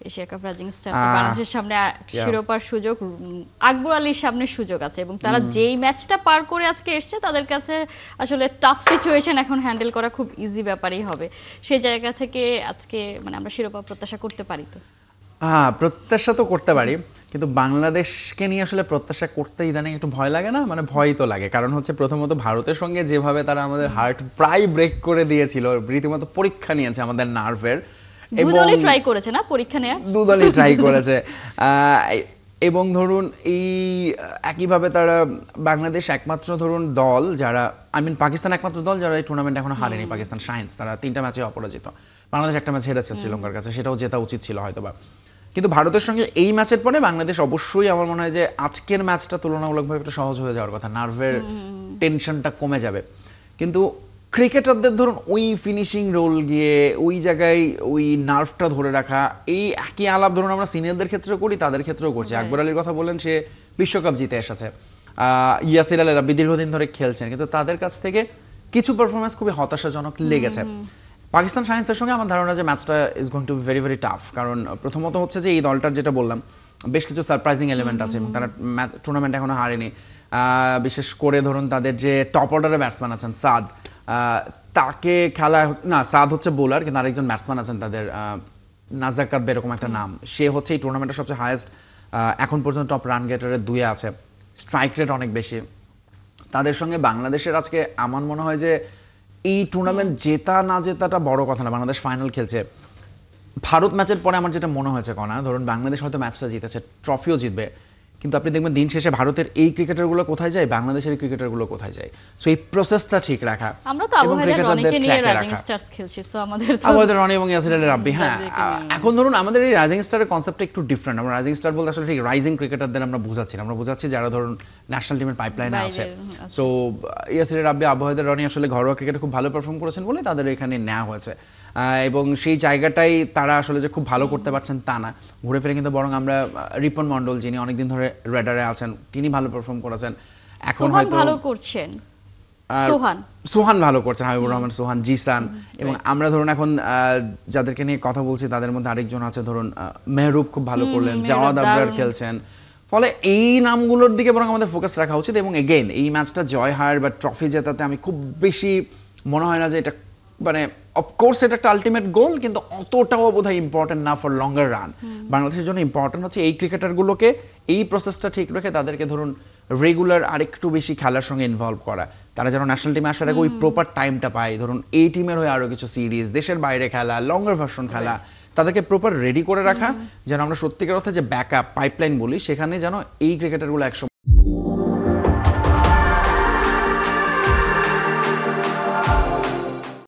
Asia cup rising stars বাংলাদেশের সামনে শিরোপার সুযোগ, আকবর আলীর সামনে সুযোগ আছে এবং তারা যেই ম্যাচটা পার করে আজকে এসছে তাদের কাছে আসলে টাফ সিচুয়েশন এখন হ্যান্ডেল করা খুব ইজি ব্যাপারই হবে। সেই জায়গা থেকে আজকে মানে আমরা শিরোপা প্রত্যাশা করতে পারি তো? হ্যাঁ, প্রত্যাশা তো করতে পারি, কিন্তু বাংলাদেশকে নিয়ে আসলে প্রত্যাশা করতে ইদানিং একটু ভয় লাগে না? মানে ভয় তো লাগে, কারণ হচ্ছে প্রথমত ভারতের সঙ্গে যেভাবে তারা আমাদের হার্ট প্রায় ব্রেক করে দিয়েছিল, রীতিমতো পরীক্ষা নিয়েছে আমাদের নার্ভের, এবং দুই দলই ট্রাই করেছে না পরীক্ষা নেয়া, দুই দলই ট্রাই করেছে। এবং ধরুন এই একইভাবে তারা বাংলাদেশ একমাত্র ধরুন দল যারা, পাকিস্তান একমাত্র দল যারা এই টুর্নামেন্ট এখনো হারেনি। পাকিস্তান শাইন্স, তারা 3টা ম্যাচে অপরাজিত। বাংলাদেশ একটা ম্যাচ হেরেছে শ্রীলঙ্কার কাছে, সেটাও জেতা উচিত ছিল হয়তোবা। কিন্তু ভারতের সঙ্গে এই ম্যাচের পরে বাংলাদেশ অবশ্যই, আমার মনে হয় যে আজকের ম্যাচটা তুলনামূলকভাবে একটু সহজ হয়ে যাওয়ার কথা, নার্ভের টেনশনটা কমে যাবে। কিন্তু ক্রিকেটারদের ধরুন ওই ফিনিশিং রোল গিয়ে ওই জায়গায় ওই নার্ভটা ধরে রাখা, এই একই আলাপ ধরুন আমরা সিনিয়রদের ক্ষেত্রেও করি, তাদের ক্ষেত্রেও করছি। আকবর আলীর কথা বললেন, সে বিশ্বকাপ জিতে এসেছে। ইয়াসির আলী রাব্বি দীর্ঘদিন ধরে খেলছেন, কিন্তু তাদের কাছ থেকে কিছু পারফরমেন্স খুবই হতাশাজনক লেগেছে। পাকিস্তান সায়েন্সের সঙ্গে আমার ধারণা যে ম্যাচটা is going to be very very tough, কারণ প্রথমত হচ্ছে যে এই দলটার যেটা বললাম বেশ কিছু সারপ্রাইজিং এলিমেন্ট আছে এবং তারা টুর্নামেন্ট এখনো হারেনি। বিশেষ করে ধরুন তাদের যে টপ অর্ডারের ব্যাটসম্যান আছেন সাদ, তাকে খেলা না, সাদ হচ্ছে বোলার, কিন্তু আরেকজন ব্যাটসম্যান আছেন তাদের নাজাকাত এরকম একটা নাম, সে হচ্ছে এই টুর্নামেন্টের সবচেয়ে হাইয়েস্ট এখন পর্যন্ত টপ রান গেটারের 2-এ আছে, স্ট্রাইক রেট অনেক বেশি। তাদের সঙ্গে বাংলাদেশের আজকে আমার মনে হয় যে এই টুর্নামেন্ট জেতা না জেতাটা বড় কথা না, বাংলাদেশ ফাইনাল খেলছে। ভারত ম্যাচের পরে আমার যেটা মনে হয়েছে কনা, ধরুন বাংলাদেশ হয়তো ম্যাচটা জিতেছে, ট্রফিও জিতবে, কিন্তু আপনি দেখবেন দিন শেষে ভারতের এই ক্রিকেটারগুলো কোথায় যায়, বাংলাদেশের এই ক্রিকেটারগুলো কোথায় যায়। সো এই প্রসেসটা ঠিক রাখা, আমরা তো আবহাওয়ার রনিকে নিয়ে রাইজিং স্টারস খেলছি, সো আমাদের রনি এবং ইয়াসির আলী রাব্বি। হ্যাঁ, এখন ধরুন আমাদের এই রাইজিং স্টারের কনসেপ্টটা একটু ডিফারেন্ট। আমরা রাইজিং স্টার বলতে আসলে ঠিক রাইজিং ক্রিকেটারদের আমরা বুঝাচ্ছি যারা ধরুন ন্যাশনাল টিমের পাইপলাইনে আছে। সো ইয়াসির আলী রাব্বি, আবহাওয়ার রনি আসলে ঘরোয়া ক্রিকেটে খুব ভালো পারফর্ম করেছেন বলে তাদের এখানে নেওয়া হয়েছে, এবং সেই জায়গাটাই তারা আসলে যে খুব ভালো করতে পারছেন তা না, ঘুরে ফিরে কিন্তু বরং আমরা রিপন মন্ডল, যিনি অনেকদিন ধরে রেডারে আছেন, তিনি ভালো পারফর্ম করেছেন। এখন হয়তো ভালো করছেন সোহান ভালো করছেন, হাবিবুর রহমান সোহান, জিসান, এবং আমরা ধরুন এখন যাদেরকে নিয়ে কথা বলছি তাদের মধ্যে আরেকজন আছে ধরুন মেহরুব, খুব ভালো করলেন, জাওয়াদ আবরার খেলছেন। ফলে এই নামগুলোর দিকে বরং আমাদের ফোকাস রাখা উচিত। এবং এগেইন এই ম্যাচটা জয় হার বা ট্রফি জেতাতে আমি খুব বেশি মনে হয় না যে এটা, মানে অফকোর্স এটা একটা আলটিমেট গোল, কিন্তু অতটাও বোধহয় ইম্পর্টেন্ট না ফর লঙ্গার রান। বাংলাদেশের জন্য ইম্পর্টেন্ট হচ্ছে এই ক্রিকেটারগুলোকে এই প্রসেসটা ঠিক রেখে তাদেরকে ধরুন রেগুলার আরেকটু বেশি খেলার সঙ্গে ইনভলভ করা, তারা যেন ন্যাশনাল টিমে আসার আগে ওই প্রপার টাইমটা পায়। ধরুন এই টিমের হয়ে আরও কিছু সিরিজ, দেশের বাইরে খেলা, লঙ্গার ভার্সন খেলা, তাদেরকে প্রপার রেডি করে রাখা, যেন আমরা সত্যিকার অর্থে যে ব্যাকআপ পাইপলাইন বলি, সেখানে যেন এই ক্রিকেটারগুলো একসময়